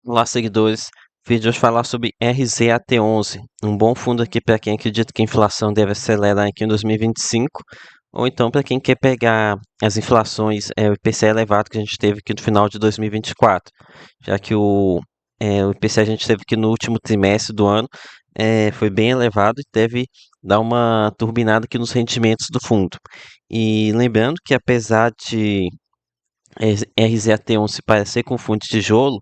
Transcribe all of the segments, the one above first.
Olá, seguidores. O vídeo de hoje falar sobre RZAT11, um bom fundo aqui para quem acredita que a inflação deve acelerar aqui em 2025, ou então para quem quer pegar as inflações, o IPCA elevado que a gente teve aqui no final de 2024, já que o IPCA a gente teve aqui no último trimestre do ano, foi bem elevado e deve dar uma turbinada aqui nos rendimentos do fundo. E lembrando que apesar de RZAT1 se parecer com fundo de tijolo,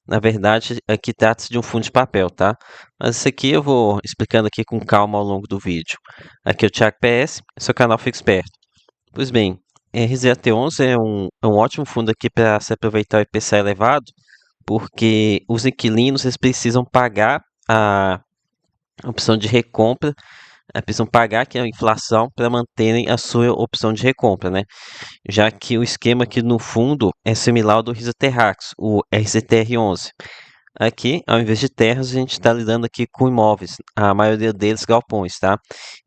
na verdade aqui trata-se de um fundo de papel, tá? Mas isso aqui eu vou explicando aqui com calma ao longo do vídeo. Aqui é o Thiago PS, seu canal Fica Esperto. Pois bem, RZAT11 é um ótimo fundo aqui para se aproveitar o IPCA elevado, porque os inquilinos eles precisam pagar a opção de recompra, precisam pagar que é a inflação para manterem a sua opção de recompra, né? Já que o esquema aqui no fundo é similar ao do Risa Terrax, o RCTR11. Aqui, ao invés de terras, a gente está lidando aqui com imóveis, a maioria deles galpões, tá?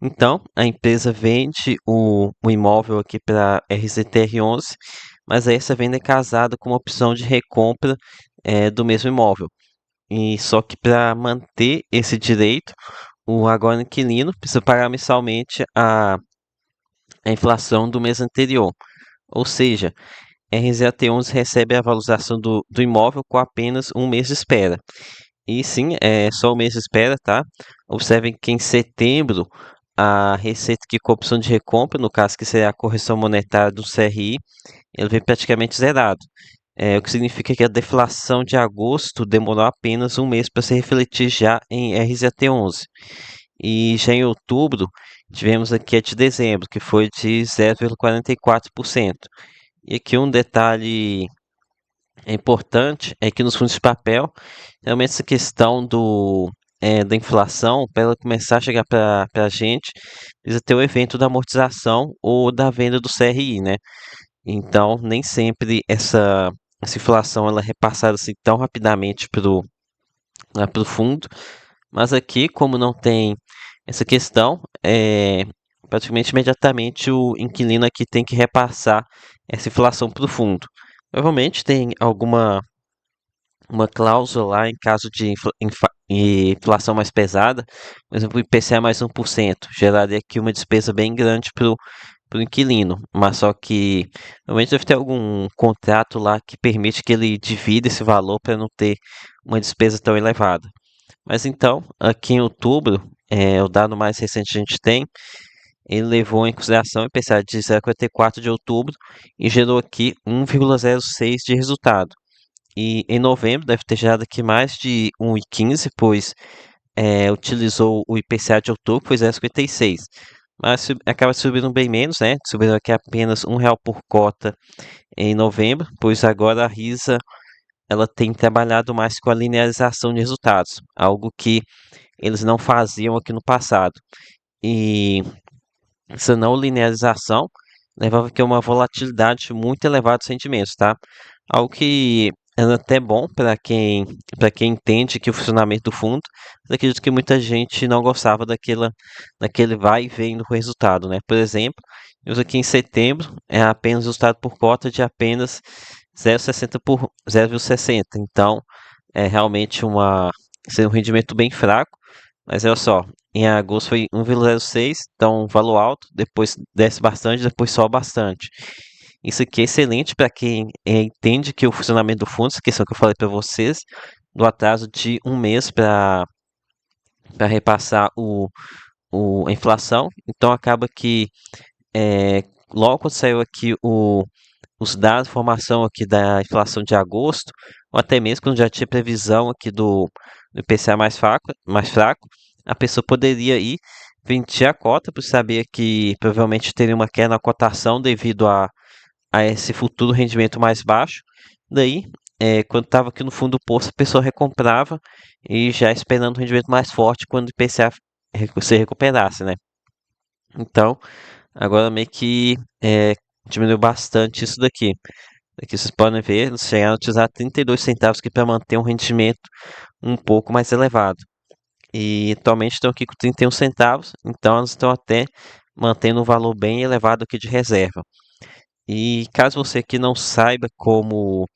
Então, a empresa vende o imóvel aqui para RCTR11, mas aí essa venda é casada com uma opção de recompra do mesmo imóvel. E só que para manter esse direito, o agora inquilino precisa pagar mensalmente a inflação do mês anterior. Ou seja, RZAT11 recebe a valorização do imóvel com apenas um mês de espera. E sim, é só um mês de espera, tá? Observem que em setembro a receita que com a opção de recompra, no caso que seria a correção monetária do CRI, ele vem praticamente zerado. O que significa que a deflação de agosto demorou apenas um mês para se refletir já em RZAT11. E já em outubro, tivemos aqui a de dezembro, que foi de 0,44%. E aqui um detalhe importante é que nos fundos de papel, realmente essa questão da inflação, para ela começar a chegar para a gente, precisa ter o evento da amortização ou da venda do CRI, né? Então, nem sempre essa inflação ela é repassada assim tão rapidamente para o fundo, mas aqui, como não tem essa questão, praticamente imediatamente o inquilino aqui tem que repassar essa inflação para o fundo. Provavelmente tem alguma uma cláusula lá em caso de inflação mais pesada, por exemplo, o IPCA mais 1%, geraria aqui uma despesa bem grande para o inquilino, mas só que normalmente deve ter algum contrato lá que permite que ele divida esse valor para não ter uma despesa tão elevada. Mas então, aqui em outubro, o dado mais recente que a gente tem, ele levou em consideração o IPCA de 0,44 de outubro e gerou aqui 1,06 de resultado. E em novembro deve ter gerado aqui mais de 1,15, pois utilizou o IPCA de outubro, que foi 0,56. Mas acaba subindo bem menos, né? Subindo aqui apenas R$ 1 por cota em novembro, pois agora a Risa ela tem trabalhado mais com a linearização de resultados, algo que eles não faziam aqui no passado. E essa não linearização levava aqui a uma volatilidade muito elevada dos rendimentos, tá? Algo que é até bom para quem entende que o funcionamento do fundo, mas acredito que muita gente não gostava daquele vai e vem do resultado, né? Por exemplo, eu aqui em setembro é apenas o resultado por cota de apenas 0,60 por 0,60. Então, é realmente seria um rendimento bem fraco, mas olha só, em agosto foi 1,06, então um valor alto, depois desce bastante, depois sobe bastante. Isso aqui é excelente para quem entende que o funcionamento do fundo, essa questão que eu falei para vocês, do atraso de um mês para repassar a inflação. Então acaba que logo quando saiu aqui os dados, informação aqui da inflação de agosto, ou até mesmo quando já tinha previsão aqui do IPCA mais fraco, a pessoa poderia ir vender a cota por saber que provavelmente teria uma queda na cotação devido a esse futuro rendimento mais baixo. Daí, quando estava aqui no fundo do poço, a pessoa recomprava e já esperando um rendimento mais forte quando o IPCA se recuperasse, né? Então, agora meio que diminuiu bastante isso daqui. Aqui vocês podem ver, eles chegaram a utilizar 32 centavos aqui para manter um rendimento um pouco mais elevado. E atualmente estão aqui com 31 centavos, então elas estão até mantendo um valor bem elevado aqui de reserva. E caso você aqui não saiba como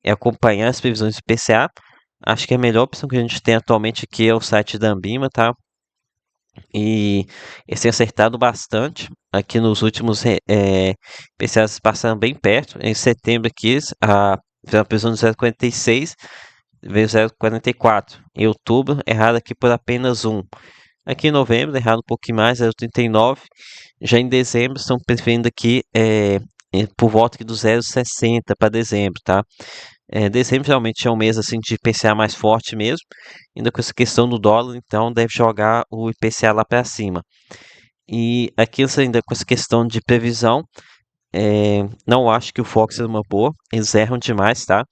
acompanhar as previsões do IPCA, Acho que a melhor opção que a gente tem atualmente aqui é o site da Ambima, tá? E eles têm acertado bastante. Aqui nos últimos PCAs passaram bem perto. Em setembro aqui, a previsão de 0,46 veio 0,44. Em outubro, errado aqui por apenas um. Aqui em novembro, errado um pouquinho mais, 0,39. Já em dezembro, estão prevendo aqui por volta aqui do 0,60 para dezembro, tá? Dezembro geralmente é um mês assim de IPCA mais forte mesmo, ainda com essa questão do dólar, então deve jogar o IPCA lá para cima. E aqui ainda com essa questão de previsão, não acho que o Fox é uma boa, eles erram demais, tá?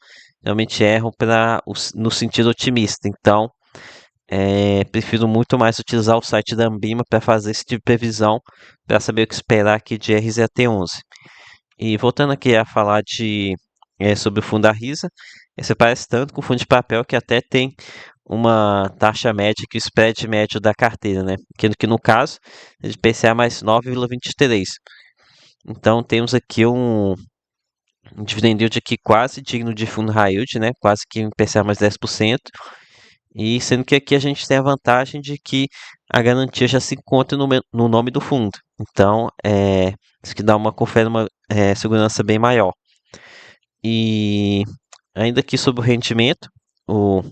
Realmente erram no sentido otimista, então prefiro muito mais utilizar o site da Ambima para fazer esse tipo de previsão, para saber o que esperar aqui de RZT11. E voltando aqui a falar sobre o fundo da Risa, você parece tanto com o fundo de papel que até tem uma taxa média, que o spread médio da carteira, né? Que no caso é de PCA mais 9,23. Então temos aqui um dividend yield aqui quase digno de fundo high yield, né? Quase que um PCA mais 10%. E sendo que aqui a gente tem a vantagem de que a garantia já se encontra no nome do fundo. Então, isso que dá confere uma segurança bem maior. E ainda aqui sobre o rendimento, o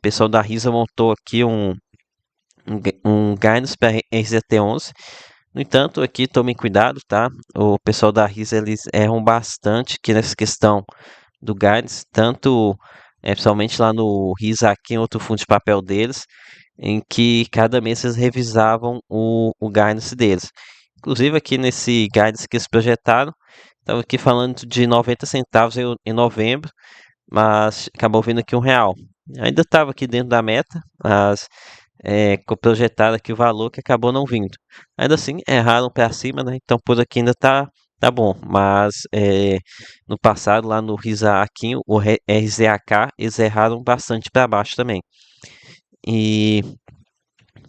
pessoal da Risa montou aqui um guidance para RZT11. No entanto, aqui tomem cuidado, tá? O pessoal da Risa eles erram bastante aqui nessa questão do guidance, tanto principalmente lá no Risa aqui em outro fundo de papel deles, em que cada mês eles revisavam o guidance deles. Inclusive aqui nesse guidance que eles projetaram, estava aqui falando de 90 centavos em novembro, mas acabou vindo aqui R$ 1. Ainda estava aqui dentro da meta, mas projetado aqui o valor que acabou não vindo. Ainda assim, erraram para cima, né? Então por aqui ainda tá bom, mas no passado, lá no Risa Aquinho, o RZAK, eles erraram bastante para baixo também. E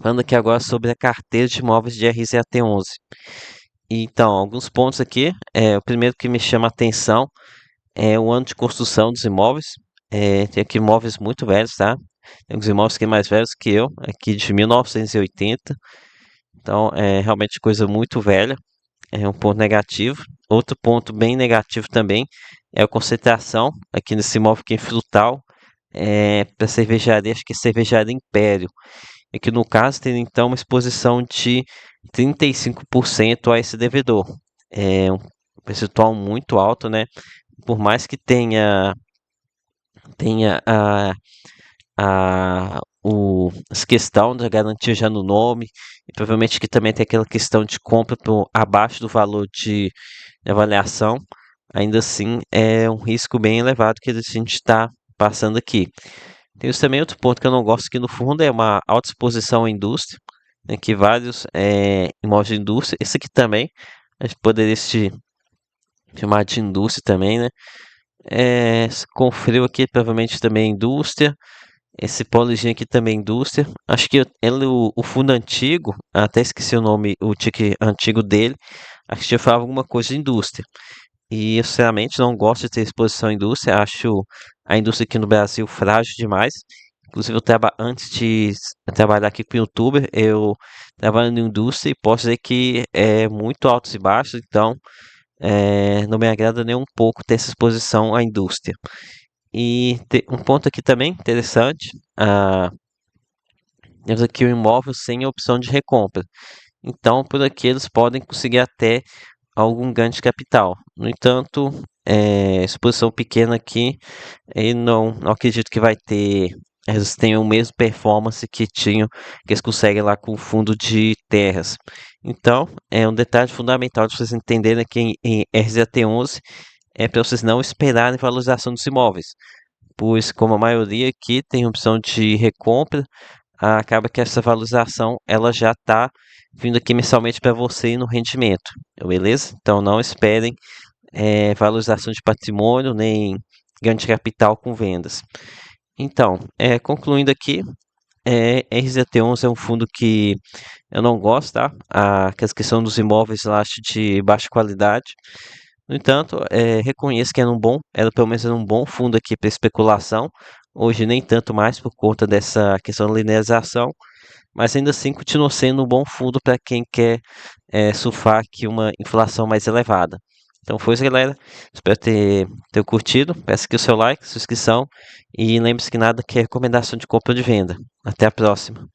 falando aqui agora sobre a carteira de imóveis de RZAT11. Então, alguns pontos aqui. O primeiro que me chama a atenção é o ano de construção dos imóveis. Tem aqui imóveis muito velhos, tá? Tem uns imóveis que é mais velhos que eu, aqui de 1980. Então, é realmente coisa muito velha. É um ponto negativo. Outro ponto bem negativo também é a concentração aqui nesse imóvel aqui em Frutal. Para cervejaria, acho que é cervejaria Império. É que no caso tem então uma exposição de 35% a esse devedor. É um percentual muito alto, né? Por mais que tenha essa questão da garantia já no nome, e provavelmente que também tem aquela questão de compra abaixo do valor de avaliação, ainda assim é um risco bem elevado que a gente está passando aqui. Temos também outro ponto que eu não gosto aqui no fundo, é uma alta exposição à indústria, né, que vários imóveis de indústria, esse aqui também, a gente poderia se chamar de indústria também, né? Com frio aqui, provavelmente também é indústria. Esse polizinho aqui também é indústria. Acho que o fundo antigo, até esqueci o nome, o tique antigo dele, acho que já falava alguma coisa de indústria. E eu, sinceramente, não gosto de ter exposição à indústria. Acho a indústria aqui no Brasil frágil demais. Inclusive, antes de trabalhar aqui com o youtuber, eu trabalho na indústria e posso dizer que é muito altos e baixos. Então, não me agrada nem um pouco ter essa exposição à indústria. E um ponto aqui também interessante, temos aqui o imóvel sem opção de recompra. Então, por aqui eles podem conseguir até algum ganho de capital. No entanto, exposição pequena aqui, e não acredito que vai ter. Eles tenham o mesmo performance que tinham, que eles conseguem lá com o fundo de terras. Então, é um detalhe fundamental de vocês entenderem aqui em RZT11 é para vocês não esperarem valorização dos imóveis, pois como a maioria aqui tem opção de recompra, acaba que essa valorização ela já está vindo aqui mensalmente para você no rendimento, beleza? Então não esperem valorização de patrimônio nem ganho de capital com vendas. Então, concluindo aqui, RZT11 é um fundo que eu não gosto, tá? A questão dos imóveis eu acho de baixa qualidade. No entanto, reconheço que era pelo menos era um bom fundo aqui para especulação. Hoje nem tanto mais por conta dessa questão da linearização, mas ainda assim continua sendo um bom fundo para quem quer surfar aqui uma inflação mais elevada. Então foi isso, galera. Espero ter curtido. Peço aqui o seu like, sua inscrição e lembre-se que nada que é recomendação de compra ou de venda. Até a próxima.